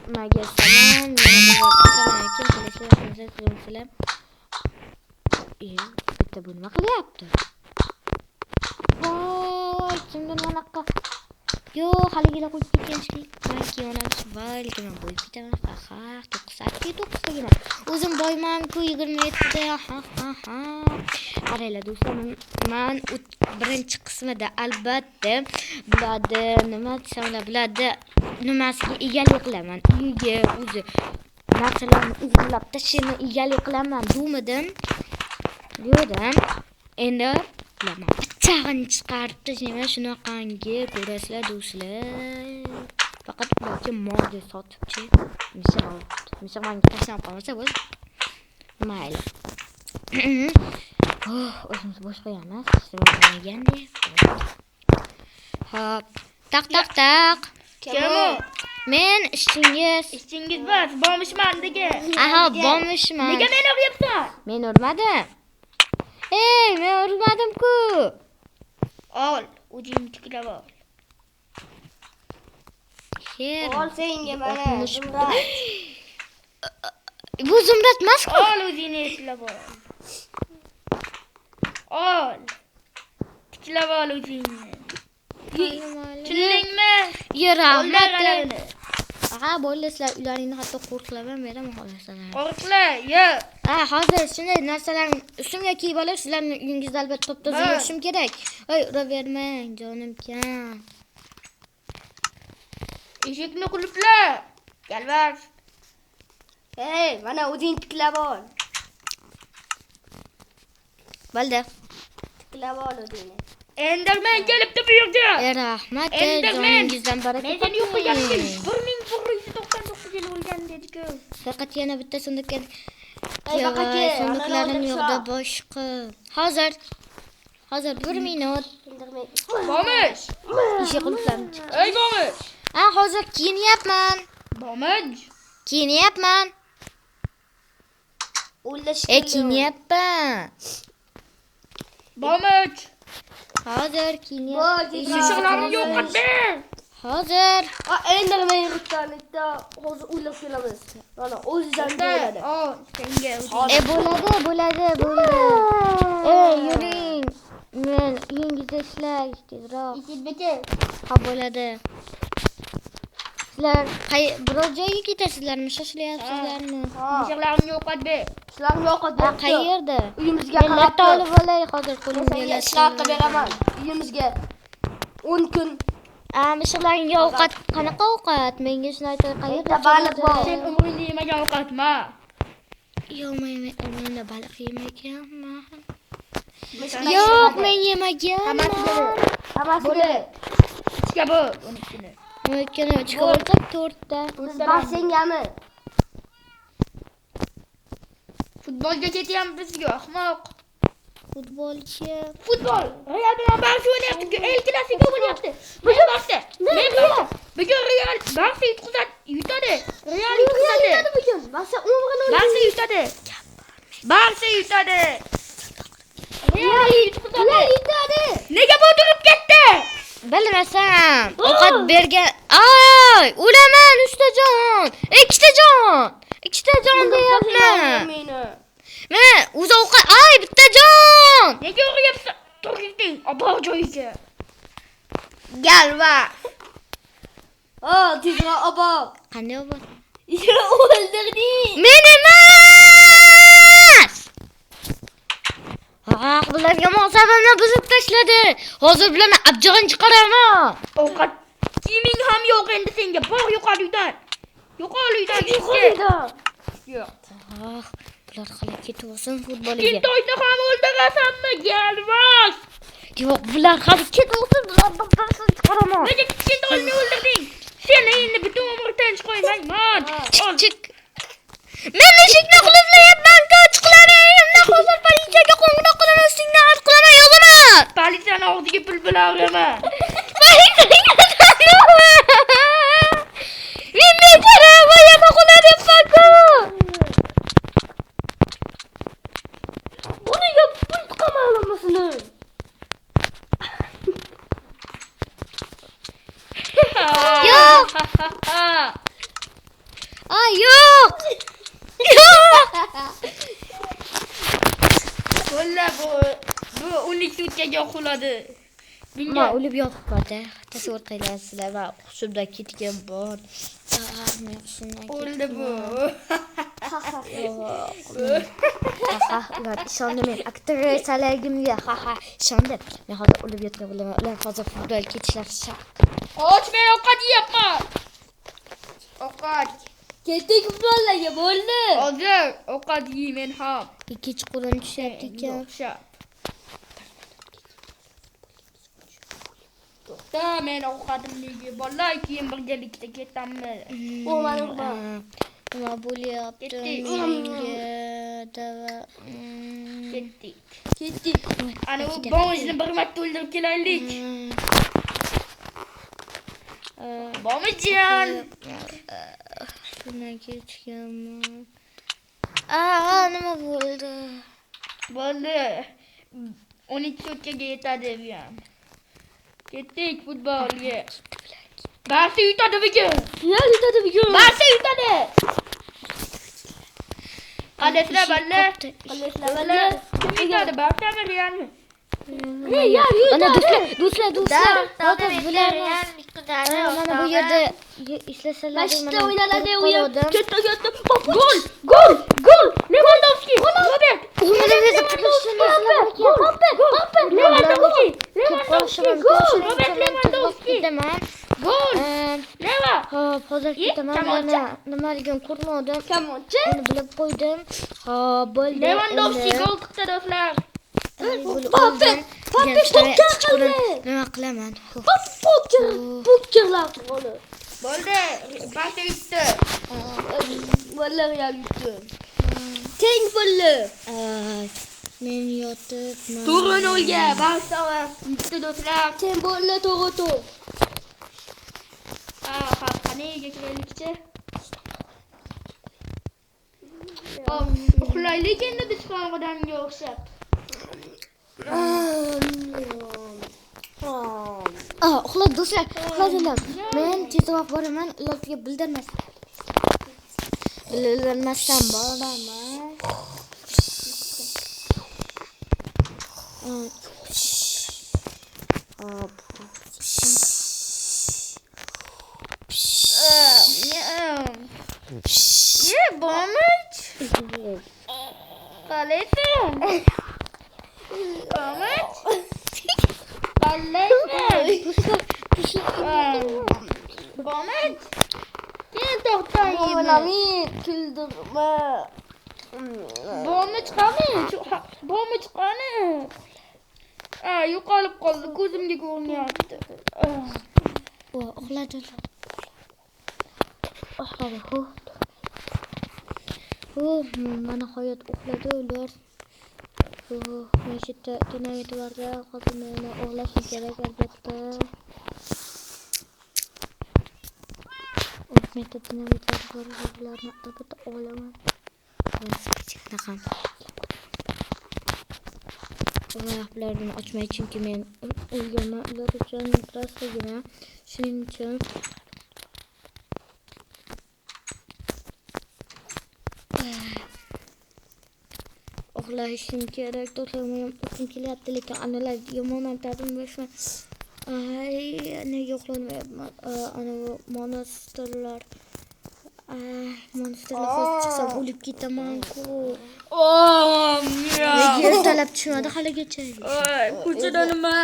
Hammaga salom. Assalomu bitta bu nima qilyapti? Voy, kimdir manaqa. Yo, haligilar qo'yib ketganski. Balki onasi balki men qo'yib ketaman. Ha, 9 o'zim boyman-ku 27 da. Ha. Qaranglar do'stlar, men birinchi qismida albatta biladi, nima desam biladi, nimasiga egalik qilaman. Uyiga o'zi narsalarni izlab tashini egalik qilaman dedim. Endi bilaman. Pichog'ini chiqarib tashlayman, shunaqangi ko'rasizlar do'stlar. Faqat balki molga sotibchi. Misol tashlab qolsa bo'l. Mayli. O'zimiz bosh qo'yamiz. Ishlamayapganda. Hop. Taq. Kim u? Men ishchingiz bor, bomishman dega. Aha, bomishman. Nega meni uryapsan? Men urmadim. Men urmadim-ku. Ol, o'zing tiklab ol. Ol senga mana zumrat. Bu zumrat emas-ku. Ol o'zingni tiklab ol. Ol. Tiklab ol o'zingni. Tushundingmi? Rahmat. Aha, bo'ldi, sizlar uylaringni hatto qo'riqlab beraman xohlasalar. Qo'riqla, yo'q. Hozir shunday narsalarni ustimga kiyib olib, sizlarning uyingizda albatta top-toza yurishim kerak. Uravermang, jonimkan. Eshikni qulfla. Galvar. Mana o'zing tiklab ol. Bo'ldi. Tiklab ol o'zingni. Enderman kelibdi bu yerga. Rahmat, joningizdan baraka. Men seni yo'qlagandim. 1999 yil o'lgan dedi-ku. Faqat yana bitta sanduqqa sanduqlarim yo'qda boshqa. Hozir 1 minut. Bomish. Eshik qulflanib. Ey bomish. Hozir kiyinyapman. Bomish. Kiyinyapman. O'lashgan. Kiyinyapman. Bomish. Hozir kiyinyapman. Eshiklarni yo'qotdi. Hozir. Enderman yurtganida hozir o'ylab kelamiz. Mana o'zidan bo'ladi. Senga. Bo'ladi. Yuring. Men uyingizda ishlang tezroq. Ikkinchi. Ha, bo'ladi. Sizlar biror joyga ketasizlarmi? Shoshilyapsizlarmi? Eshiklarni yo'qotdi. Qayerda? Uyimizga Men latta olib olay hozir qo'limga. Ishlarga beraman. Uyimizga 10 kun. Mishlaringga ovqat, qanaqa ovqat? Menga shuni aytay, qayerda baliq bor. Sen umringda yemagan ovqatma. Yo'q, men umrimda baliq yemaganman. Yo'q, men yemaganman. Hammasi ichga bo'l, 12ni. 12ni ichga bo'lib 4ta. Bassengami? Futbolga ketyapmiz bizga, ahmoq. Futbol. Real bilan Barsa o'ynayapti. El Clasico bo'lyapti. Bugun Barsa. Bugun Real Barsa yutadi. Real yutadi bugun. Barsa 10 g'alaba. Barsa yutadi. Real yutadi. Nega bu turib ketdi? Bilmasam. Ovqat bergan. Ay, o'laman 3 ta jon. 2 ta jon. 2 ta jon deyapman. Men o'zi ovqat, bitta jon. Nega uryapsan? Turg'ing, obor joyiga. Galva. Tezroq obor. Qanday obor? O'ldirding. Men emas. Bularga munosabamni buzib tashladi. Hozir bularni abjig'ini chiqaraman. Ovqat kiyiming ham yo'q endi senga. Bor yo'qol uydan. Yo'qol uydan. Yo'q. Bular qalay ketib futbolga. Kintoyni ham o'ldirasanmi, Galvas? Yo'q, bular hali ketib bularni barsini chiqaraman. Nega Kintoyni o'ldirding? Seni endi butun umr tinch qo'ymayman. Chiq. Men eshikni qulflayapman-ku, chiqlaring. Hozir politsiyaga qo'ng'iroq qilaman, ustingni art qilaman, yo'qman. Politsiyani og'ziga pul bilan uraman. Men bechora voyama qo'naryapman-ku. Buniga pul qamalamasini. Yo'q. Valla bu 12 sutkaga uxladi. Ma o'lib yotib qoldi. Tasavvur qilasizlar va hushimda ketgan bor. Men hushimdan O'ldi bu. Ular ishondi men aktrisaligimga ishondi. Men hozir o'lib yotgan bilaman. Ular hozir futbol ketishlar shart. Och men ovqat yeyapman. Ovqat. Ketdik futbollarga bo'ldi. Hozir ovqat yeymen ham. Kechqurun tushyapti ekan. O'xshab. To'xta, men ovqatimni yeyib, bolalar keyin birgalikda ketamiz. Nima bo'lyapti? Ketdik. Menga Ketdik. Ana u bomizni bir marta o'ldirib kelaylik. Bomijon. Shundan ketganman. Nima bo'ldi? Bo'ldi. 12 sutkaga yetadi bu ham. Ketdik futbolga. Barcha yutadi bugun. Yutadi bugun. Barcha yutadi. Qadaslar balla. Kim yutadi? Barchami Realmi? Mana do'stlar. Hozir bularni mana bu yerda ishlasalar Mashqda o'ynaladi o'yin. Katta. Gol! Lewandowski! Robert! Lewandowski! Robert Lewandowski! Gol! Leva! Hop, hozir ketaman. Nimaligini ko'rmadim. Kamonchi. Uni bilib qo'ydim. Hop, bo'ldi. Lewandowski gol qildi do'stlar. Nima qilaman? Pokerlar qildi. Bo'ldi. Barcha yutdi. Vallahi yutdi. Teng bo'ldi. Men yotibman. To'g'ri o'lga. Barcha yutdi do'stlar. Teng bo'ldi to'g'ri. Qaniyga kiraylikchi? Uxlaylik endi biz ham odamga o'xshab. Uxladi do'stlar, uxladilar. Men tezroq boraman, ularga bildirmasdan boraman. Hop. Bomich. Qalaysan? Bomich. Bomich. Keyin to'xtaymi? Bo'lamin kuldirma. Bomich qani? Yo'qolib qoldi. Ko'zimga ko'rinyapti. Uxladi. Mana hayot uxladi ular. Mashita dinamit borda, hozir meni uxlashim kerak albatta. Menda dinamitlar bor, ularni albatta olaman. Ularni ochmay, chunki men o'lganman. Ular uchun rostgina. Shuning uchun uxlashim kerak. Do'stlarim uyqum kelyapti, lekin analar yomon aytadimi bilmayman. Nega uxlamayapman? Ana bu monsterlar. Monsterlar hozir chiqsam o'lib ketaman-ku. Nega ertalab tushmadi haligacha? Ko'chada nima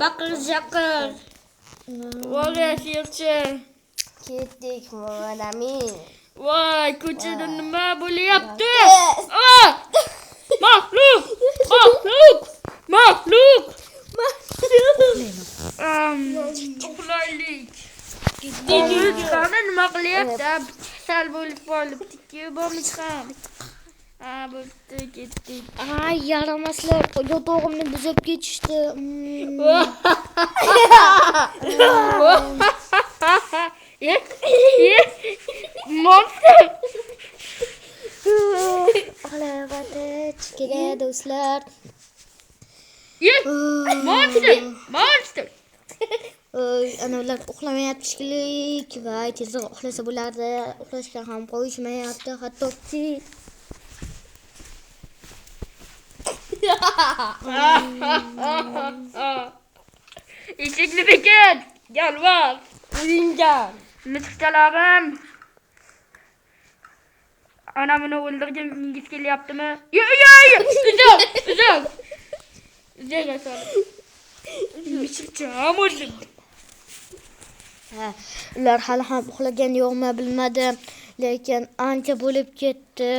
baqir-chaqir. Voy, sirchi. Ketdik Bo'lamin. Voy, ko'chada nima bo'lyapti? Maxluq! Uxlaylik. Qani nima qilyapti? Sal bo'lib qolibdi-ku, Bomich ham. Bo'pti, ketdik. Yaramaslar, yotog'imni buzib ketishdi. Monster! G'alabada chiqadi do'stlar. Monster! Ana ular uxlamayapti shekilli. Voy, tezroq uxlasa bo'lardi. Uxlashga ham qo'yishmayapti, hattoki. Eshikni bekat. Galvas. O'yingan. Misqalarim. Anamni o'ldirganingiz kelyaptimi? Yo'q. Uzak. Uzak asal. Misqcham o'ldim. Ha, ular hali ham uxlagan yo'qmi bilmadim, lekin ancha bo'lib ketdi.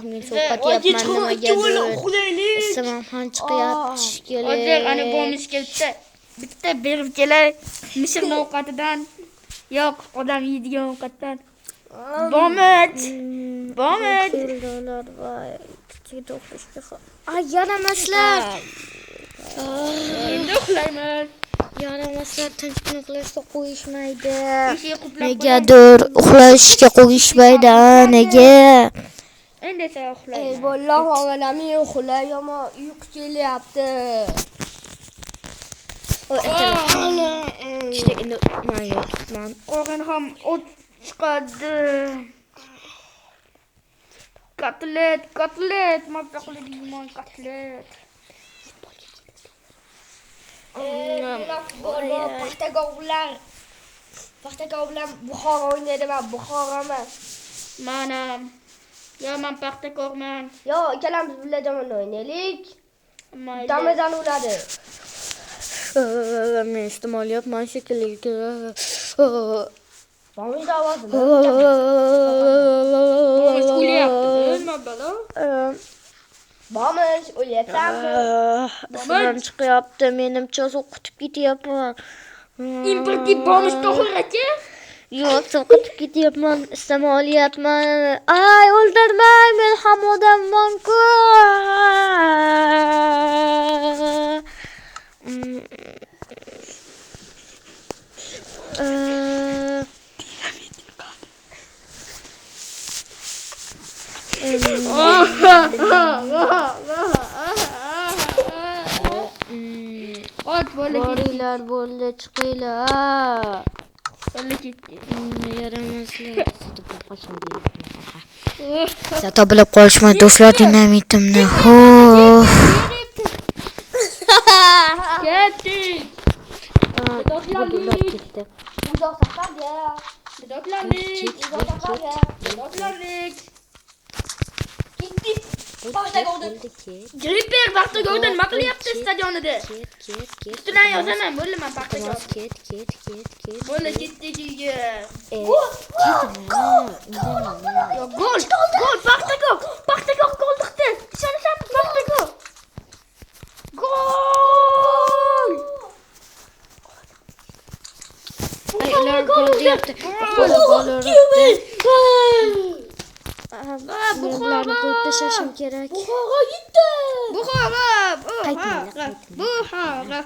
Men sovqotyapman nimagadir. Issimam ham chiqyapti shekilli. Hozir ana bomish keldi. Bitta berib kelay. Mishiqni ovqatidan. Yo'q, odam yeydigan ovqatdan. Bomish. Ular voy, kichik o'xshashga. Yaramaslar. Endi uxlaymiz. Yaramaslar tinchgina uxlashga qo'yishmaydi. Eshik quplab Negadir uxlashga qo'yishmaydi. Nega? Endi esa uxlaymiz. Ey bolalar, onalarning uxlay yomon uyqu kelyapti. İşte endi men yotibman. Qo'rg'in ham o't chiqadi. Kotlet, mazza qiladigan kotlet. Paxtakor bilan Buxoro o'ynaydi va Buxoro emas. Manam. Yo, men paxtakorman. Yo, ikkalamiz birga o'ynaylik. Mayli. Damadan uradi. Men iste'molyapman shekilli. Bomish ovozini. Bomish o'lyapti. Nima balo? Bomish o'lyapsanmi? Ismim chiqyapti. Menimcha sovqotib ketyapman. Imperativ bomish to'g'ri aka. Yo'q, sovqotib ketyapman. Iste'molyapman. Ay, o'ldirmang, men ham odamman-ku. Boringlar, bo'ldi, chiqinglar. Bo'ldi ketdi. Yaramaslar. Topilib qolishmay do'stlar dinamitimni. Ketdik. Ular ketdi. Uzoq safarga. Doktorlik. Ketdik. Paxtakordan. Gripper paxtakordan nima qilyapti stadionida? Ket. Ustidan yozaman, bo'ldi men paxtakor. Ket. Bo'ldi ketdik uyga. Yo, Gol, paxtakor. Paxtakor gol urdi. Ishonasizmi paxtakor? Gol! Ay, ular gol deyapti. Gol urdi. Bularni qo'yib tashlashim kerak. Buxoro yutdi. Buxoro.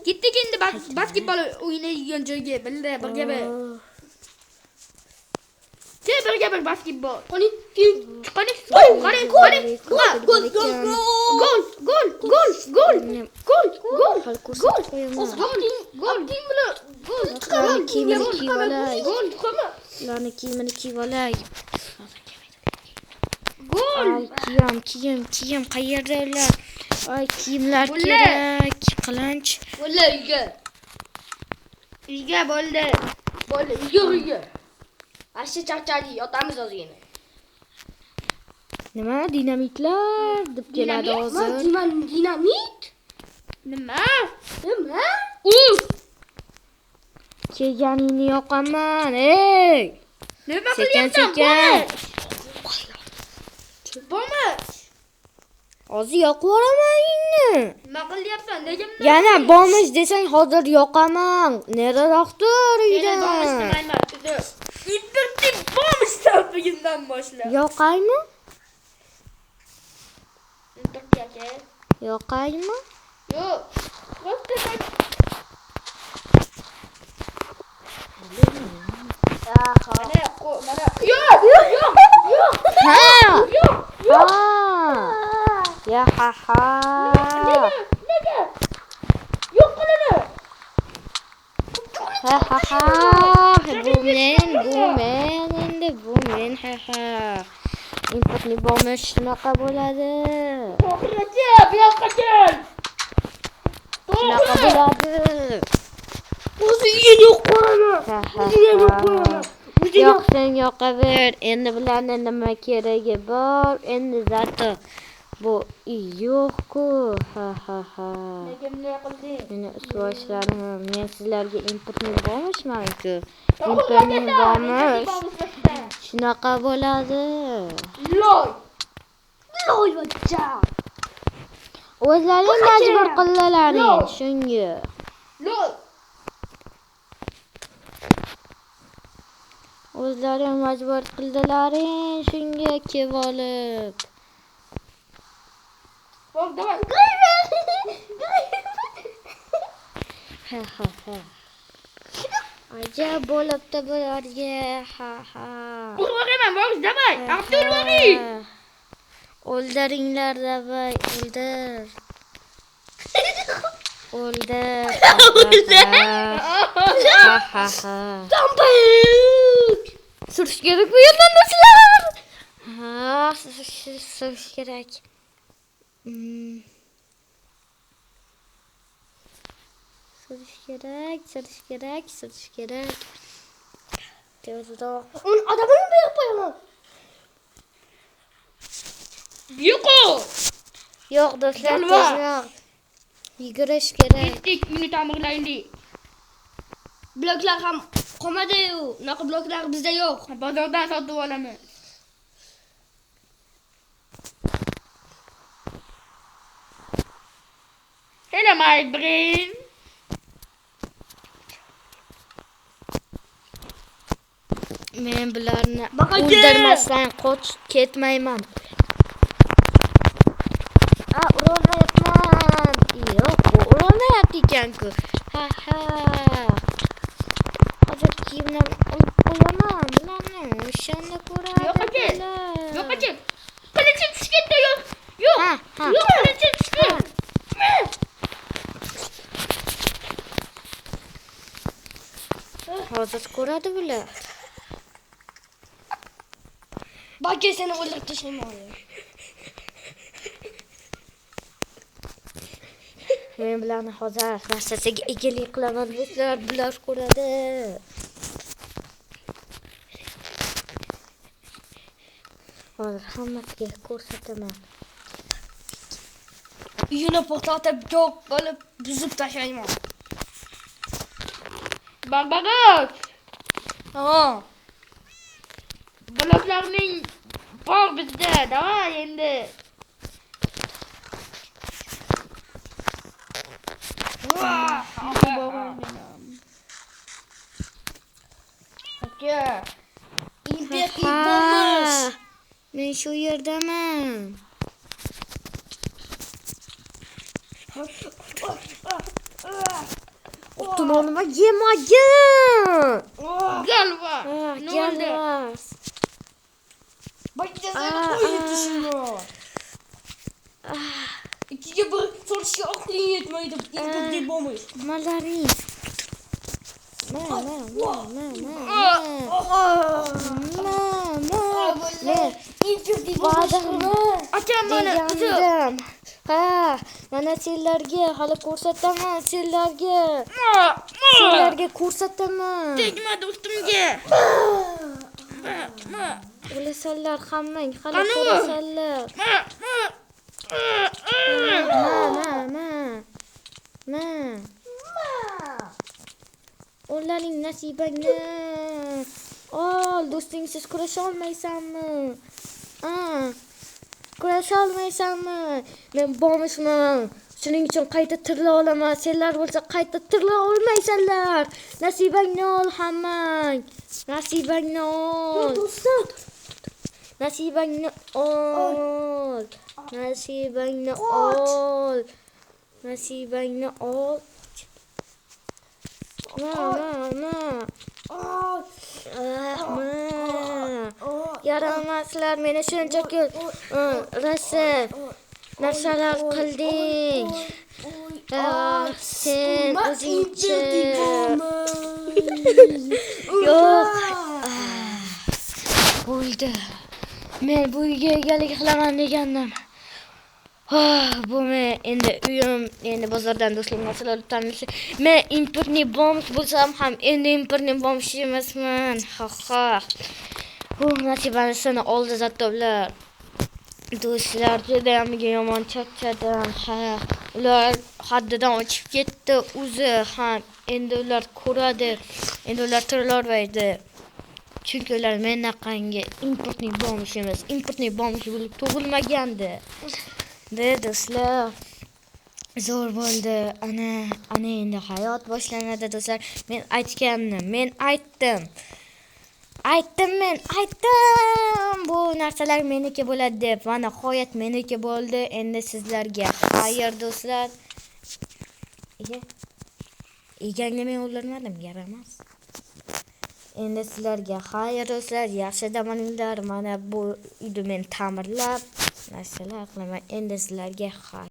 Ketdik endi basketbol o'ynaydigan joyga. Birga bir. Birga bir basketbol. Qani. Ularni kiyimini kiyib olay. Gol. Kiyim qayerda ular? Ay, kiyimlar kerak. Qilinch. Bo'la uyga. Uyga bo'ldi. Uyga. Asha charchadi, yotamiz ozgina. Nima? Dinamitlar deb keladi hozir. Dinamit? Nima? Kelganingni yoqaman. Ey! Nima Sekin. Bomish. Hozir yoqib yuboraman uyingni. Nima qilyapsan? Nega bunday? Yana bomish desang hozir yoqaman. Nariroqdir uyda. Bomish demayman. Imperativ bomish bugundan boshlab. Yoqaymi? Imperativ. Yoqaymi? Yo'q. Mana. Yo'q. Ha! Ya ha. Nega? Yo'q qiladi. Ha. Bu men, endi bu men, ha. Importni bo'lmish shunaqa bo'ladi. To'g'ri, bu yoqqa kel. Shunaqa bo'ladi. O'ziga yo'q qo'yaman. O'ziga yo'q qo'yaman. Yoqsang yoqaver. Endi bularni nima keragi bor? Endi zato bu yo'q-ku. Ha. Nega bunday qilding? Meni usvoshlarim. Men sizlarga importni bo'lmishman-ku. Importni bo'lmish. Shunaqa bo'ladi. Loy. Vachcha. O'zlaring majbur qildilaring shunga. Loy. O'zlaring majbur qildilaring shunga kelib olib. Bak, давай. Ha. Ajab bo'libdi bularga. Ha. Urmayman, bak, давай. Abdulvali. O'ldiringlar davay, o'ldir. Ha. Surish kerak bu yerdan do'stlar. Ha, surish kerak. Surish kerak. Tezroq. Uni adamini berib qo'yaman. Yo'q. Yo'q do'stlar, Jalva. tezroq. Yugurish kerak. Ketdik, uni ta'mirlaylik. Bloklar ham qolmadi-yu. Unaqa bloklar bizda yo'q. Bozordan sotib olamiz. Hello, my brain. Men bularni Baqaka! o'ldirmasdan ketmayman. Urolmayapman. Yo'q, bu urolmayapti ekan-ku. Ha. Hozir kiyimlarni olib qo'yaman. Bularni o'shanda ko'radi. Yo'q, aka. Qilichim tushib ketdi, yo'q. Ha. Yo'q, qilichim tushdi. Hozir ko'radi bular. Baka seni o'ldirib tashlayman. Men bularni hozir narsasiga egalik qilaman do'stlar. Bular ko'radi. Hozir hammasiga ko'rsataman. Uyini portlatib, jo'q bo'lib buzib tashlayman. Barbagos. Ha. Bloklarning bor bizda. Davay endi. Aka. Imperiy bo'lmish. Men shu yerdaman. Nima yemagin? Galva. Galvas. Baka seni qo'yib tashlayman. Ikkiga bir solishga aqling yetmaydi. Imperiy bo'lmish. Malaring. Imperiy bo'lmish. Akam mana Degandim. Ha, mana senlarga hali ko'rsataman, senlarga ko'rsataman. tegma do'stimga. O'lasanlar hammang, hali ko'rasanlar. Ma. O'laring nasibangni. Ol, do'stingsiz kurasha olmaysanmi? Kurasha olmaysanmi? Men bo'lmishman. Shuning uchun qayta tirla olaman. Senlar bo'lsa qayta tirla olmaysanlar. Nasibangni ol hammang. Nasibangni ol. Nasibangni ol. Nasibangni ol. Nasibangni ol. Ma. Yaramaslar, meni shunchaki rosa narsalar qilding. Sen o'zingchi. Yo'q. Bo'ldi. Men bu uyga egalik qilaman degandim. Bu men endi uyim, endi bozordan do'stlik narsalar tanlashim. Men importni bomb bo'lsam ham endi importni bomb emasman. Nasibani sana oldi zatoblar. Do'stlar juda ham yomon charchadim. Ular haddidan ochib ketdi o'zi ham. Endi ular ko'radi. Endi ular turolmaydi. Chunki ular menaqangi importni bomb emas, importni bomb bo'lib tug'ilmagandi. Do'stlar, zo'r bo'ldi. Ana endi hayot boshlanadi do'stlar. Men aytgandim, men aytdim. Bu narsalar meniki bo'ladi deb. Va nihoyat meniki bo'ldi. Endi sizlarga xayr do'stlar. Egangni men o'ldirmadim, gap emas. Endi sizlarga xayr do'stlar, yaxshi dam olinglar. Mana bu uyni men ta'mirlab narsalar qilaman. Endi sizlarga xayr.